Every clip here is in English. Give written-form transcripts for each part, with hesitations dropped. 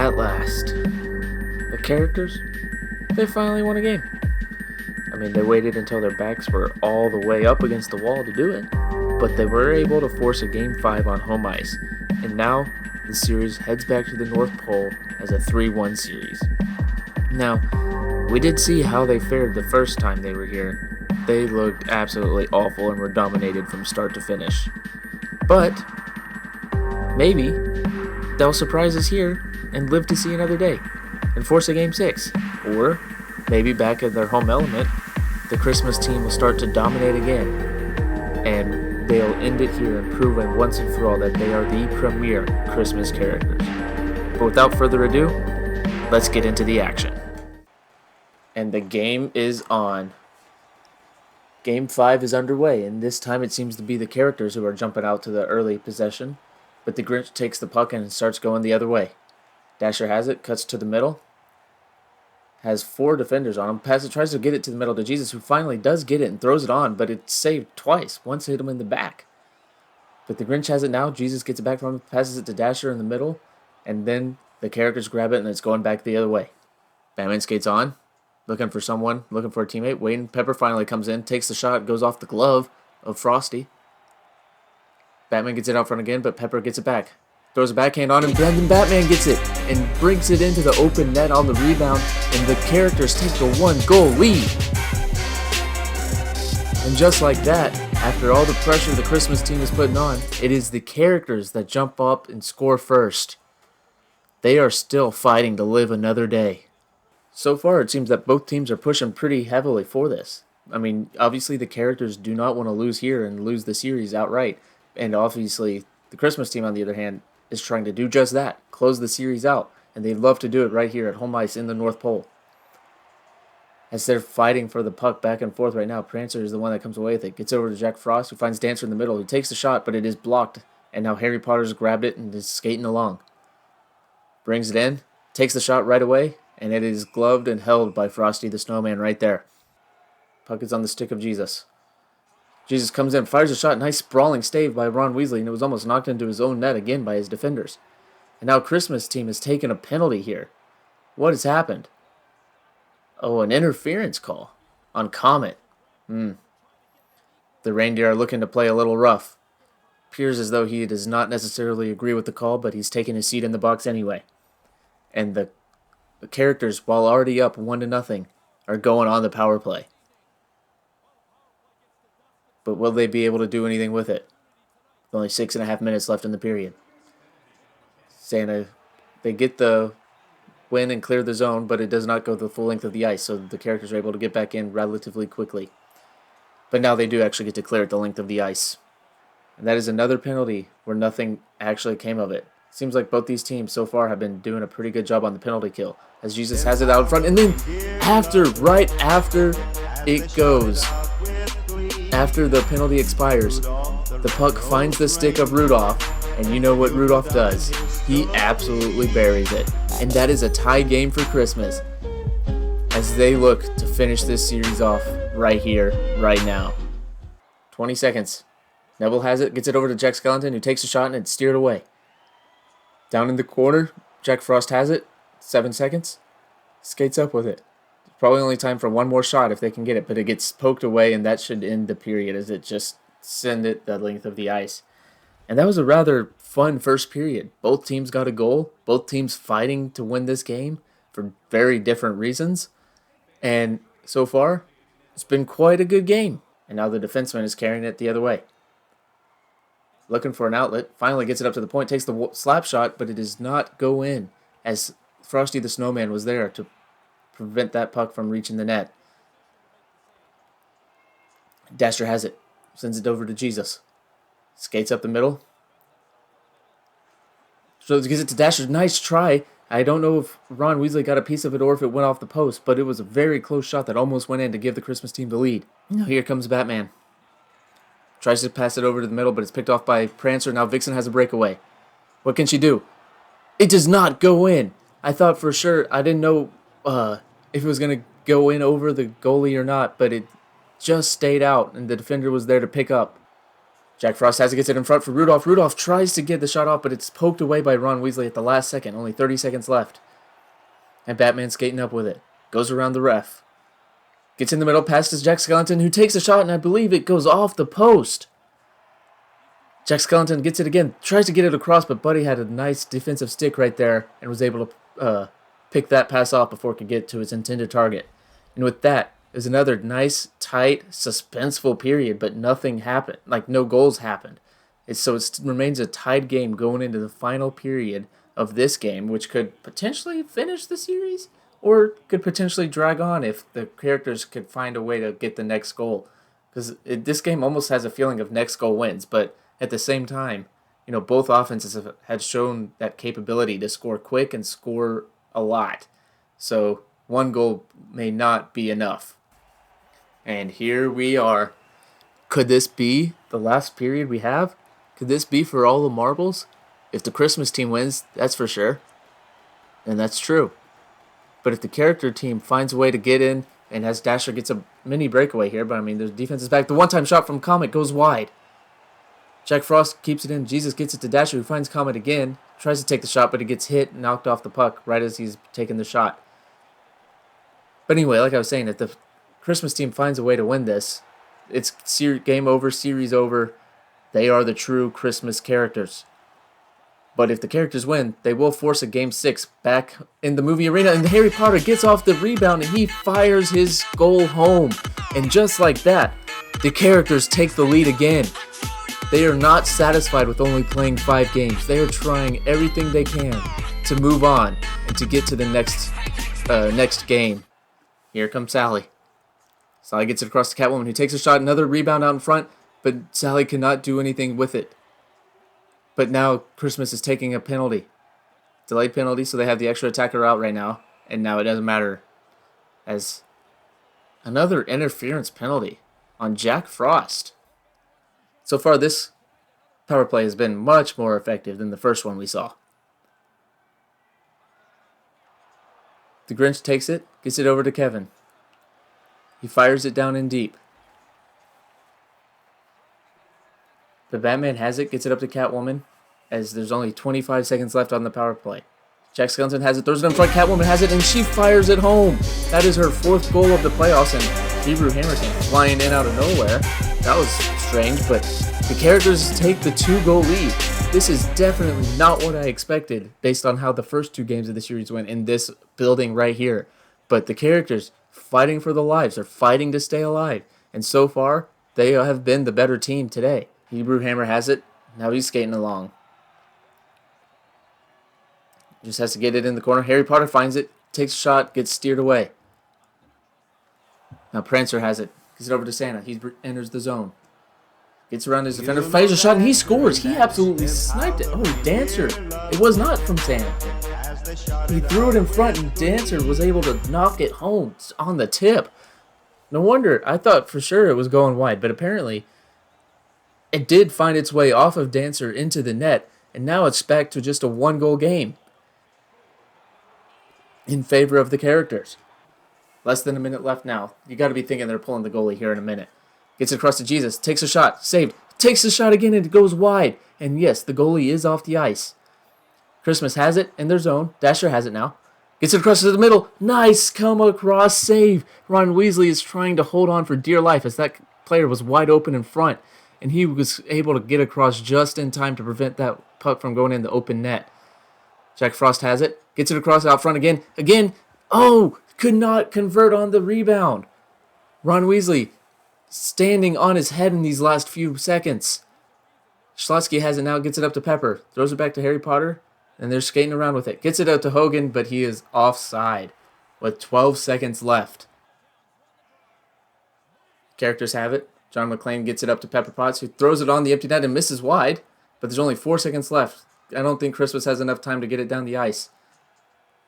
At last, the characters, they finally won a game. I mean, they waited until their backs were all the way up against the wall to do it, but they were able to force a Game 5 on home ice, and now the series heads back to the North Pole as a 3-1 series. Now, we did see how they fared the first time they were here. They looked absolutely awful and were dominated from start to finish. But, maybe, they'll surprise us here and live to see another day and force a Game 6. Or, maybe back at their home element, the Christmas team will start to dominate again, and they'll end it here and prove once and for all that they are the premier Christmas characters. But without further ado, let's get into the action. And the game is on. Game 5 is underway, and this time it seems to be the characters who are jumping out to the early possession, but the Grinch takes the puck and starts going the other way. Dasher has it, cuts to the middle, has 4 defenders on him, tries to get it to the middle to Jesus, who finally does get it and throws it on, but it's saved twice. Once hit him in the back. But the Grinch has it now, Jesus gets it back from him, passes it to Dasher in the middle, and then the characters grab it and it's going back the other way. Batman skates on, looking for someone, looking for a teammate, waiting. Pepper finally comes in, takes the shot, goes off the glove of Frosty. Batman gets it out front again, but Pepper gets it back. Throws a backhand on him, then Batman gets it and brings it into the open net on the rebound, and the characters take the 1-goal lead. And just like that, after all the pressure the Christmas team is putting on, it is the characters that jump up and score first. They are still fighting to live another day. So far, it seems that both teams are pushing pretty heavily for this. I mean, obviously the characters do not want to lose here and lose the series outright. And obviously, the Christmas team, on the other hand, is trying to do just that, close the series out, and they'd love to do it right here at home ice in the North Pole. As they're fighting for the puck back and forth right now, Prancer is the one that comes away with it, gets over to Jack Frost, who finds Dancer in the middle. He takes the shot, but it is blocked, and now Harry Potter's grabbed it and is skating along. Brings it in, takes the shot right away, and it is gloved and held by Frosty the Snowman right there. Puck is on the stick of Jesus. Jesus comes in, fires a shot, nice sprawling stave by Ron Weasley, and it was almost knocked into his own net again by his defenders. And now Christmas team has taken a penalty here. What has happened? Oh, an interference call on Comet. The reindeer are looking to play a little rough. Appears as though he does not necessarily agree with the call, but he's taking his seat in the box anyway. And the characters, while already up 1-0, are going on the power play. But will they be able to do anything with it? With only 6.5 minutes left in the period. They get the win and clear the zone, but it does not go the full length of the ice, so the characters are able to get back in relatively quickly. But now they do actually get to clear it the length of the ice. And that is another penalty where nothing actually came of it. Seems like both these teams so far have been doing a pretty good job on the penalty kill, as Jesus has it out in front, and then right after it goes, after the penalty expires, the puck finds the stick of Rudolph, and you know what Rudolph does. He absolutely buries it. And that is a tie game for Christmas, as they look to finish this series off right here, right now. 20 seconds. Neville has it, gets it over to Jack Skellington, who takes a shot and it's steered away. Down in the corner, Jack Frost has it. 7 seconds. Skates up with it. Probably only time for one more shot if they can get it, but it gets poked away, and that should end the period as it just send it the length of the ice. And that was a rather fun first period. Both teams got a goal. Both teams fighting to win this game for very different reasons. And so far, it's been quite a good game. And now the defenseman is carrying it the other way. Looking for an outlet. Finally gets it up to the point. Takes the slap shot, but it does not go in, as Frosty the Snowman was there to prevent that puck from reaching the net. Dasher has it. Sends it over to Jesus. Skates up the middle. So gives it to Dasher. Nice try. I don't know if Ron Weasley got a piece of it or if it went off the post, but it was a very close shot that almost went in to give the Christmas team the lead. Now here comes Batman. Tries to pass it over to the middle, but it's picked off by Prancer. Now Vixen has a breakaway. What can she do? It does not go in. I thought for sure, I didn't know if it was going to go in over the goalie or not, but it just stayed out, and the defender was there to pick up. Jack Frost has it, gets it in front for Rudolph. Rudolph tries to get the shot off, but it's poked away by Ron Weasley at the last second. Only 30 seconds left. And Batman skating up with it. Goes around the ref. Gets in the middle, passes Jack Skellington, who takes a shot, and I believe it goes off the post. Jack Skellington gets it again, tries to get it across, but Buddy had a nice defensive stick right there and was able to pick that pass off before it could get to its intended target. And with that, is another nice, tight, suspenseful period, but nothing happened. Like, no goals happened. So it remains a tied game going into the final period of this game, which could potentially finish the series or could potentially drag on if the characters could find a way to get the next goal. Because this game almost has a feeling of next goal wins, but at the same time, both offenses had shown that capability to score quick and score a lot. So one goal may not be enough. And here we are. Could this be the last period we have? Could this be for all the marbles? If the Christmas team wins, that's for sure. And that's true. But if the character team finds a way to get in, and as Dasher gets a mini breakaway here, but the defense is back. The one-time shot from Comet goes wide. Jack Frost keeps it in. Jesus gets it to Dasher, who finds Comet again. Tries to take the shot, but he gets hit and knocked off the puck right as he's taking the shot. But anyway, like I was saying, if the Christmas team finds a way to win this, it's game over, series over. They are the true Christmas characters. But if the characters win, they will force a Game 6 back in the movie arena. And Harry Potter gets off the rebound and he fires his goal home. And just like that, the characters take the lead again. They are not satisfied with only playing 5 games. They are trying everything they can to move on and to get to the next game. Here comes Sally. Sally gets it across to Catwoman, who takes a shot. Another rebound out in front, but Sally cannot do anything with it. But now Christmas is taking a penalty. Delayed penalty, so they have the extra attacker out right now. And now it doesn't matter. As another interference penalty on Jack Frost. So far, this power play has been much more effective than the first one we saw. The Grinch takes it, gets it over to Kevin. He fires it down in deep. The Batman has it, gets it up to Catwoman, as there's only 25 seconds left on the power play. Jack Skellington has it, throws it in front, Catwoman has it, and she fires it home. That is her 4th goal of the playoffs, and Hebrew Hammer came flying in out of nowhere. That was strange, but the characters take the 2-goal lead. This is definitely not what I expected, based on how the first 2 games of the series went in this building right here. But the characters fighting for their lives, they're fighting to stay alive, and so far, they have been the better team today. Hebrew Hammer has it. Now he's skating along. Just has to get it in the corner. Harry Potter finds it. Takes a shot. Gets steered away. Now Prancer has it. Gets it over to Santa. He enters the zone. Gets around his defender. Fires a shot and he scores. He absolutely sniped it. Oh, Dancer. It was not from Santa. He threw it in front and Dancer was able to knock it home on the tip. No wonder. I thought for sure it was going wide. But apparently it did find its way off of Dancer into the net, and now it's back to just a 1-goal game in favor of the characters. Less than a minute left now. You got to be thinking they're pulling the goalie here in a minute. Gets it across to Jesus, takes a shot, saved, takes a shot again, and it goes wide. And yes, the goalie is off the ice. Christmas has it in their zone. Dasher has it now. Gets it across to the middle. Nice come across save. Ron Weasley is trying to hold on for dear life as that player was wide open in front. And he was able to get across just in time to prevent that puck from going in the open net. Jack Frost has it. Gets it across out front again. Oh, could not convert on the rebound. Ron Weasley standing on his head in these last few seconds. Schlotsky has it now. Gets it up to Pepper. Throws it back to Harry Potter. And they're skating around with it. Gets it out to Hogan, but he is offside with 12 seconds left. Characters have it. John McClane gets it up to Pepper Potts, who throws it on the empty net and misses wide. But there's only 4 seconds left. I don't think Christmas has enough time to get it down the ice.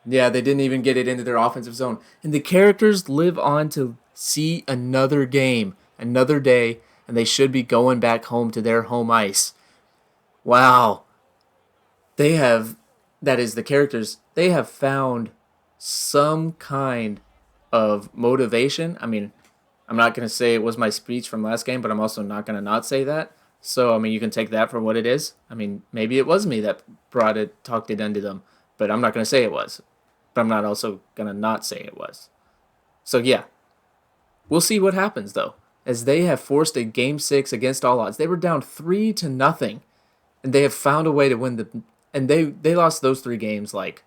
Yeah, they didn't even get it into their offensive zone. And the characters live on to see another game, another day, and they should be going back home to their home ice. Wow. The characters, they have found some kind of motivation. I'm not going to say it was my speech from last game, but I'm also not going to not say that. So, I mean, you can take that for what it is. I mean, maybe it was me that talked it into them, but I'm not going to say it was. But I'm not also going to not say it was. So, yeah, we'll see what happens, though, as they have forced a game six against all odds. They were down 3-0, and they have found a way to win the. And they lost those 3 games, like,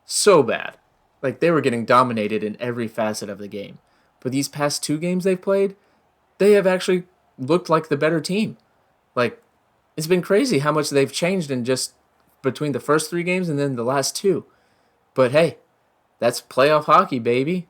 so bad. Like, they were getting dominated in every facet of the game. But these past 2 games they've played, they have actually looked like the better team. Like, it's been crazy how much they've changed in just between the first 3 games and then the last 2. But hey, that's playoff hockey, baby.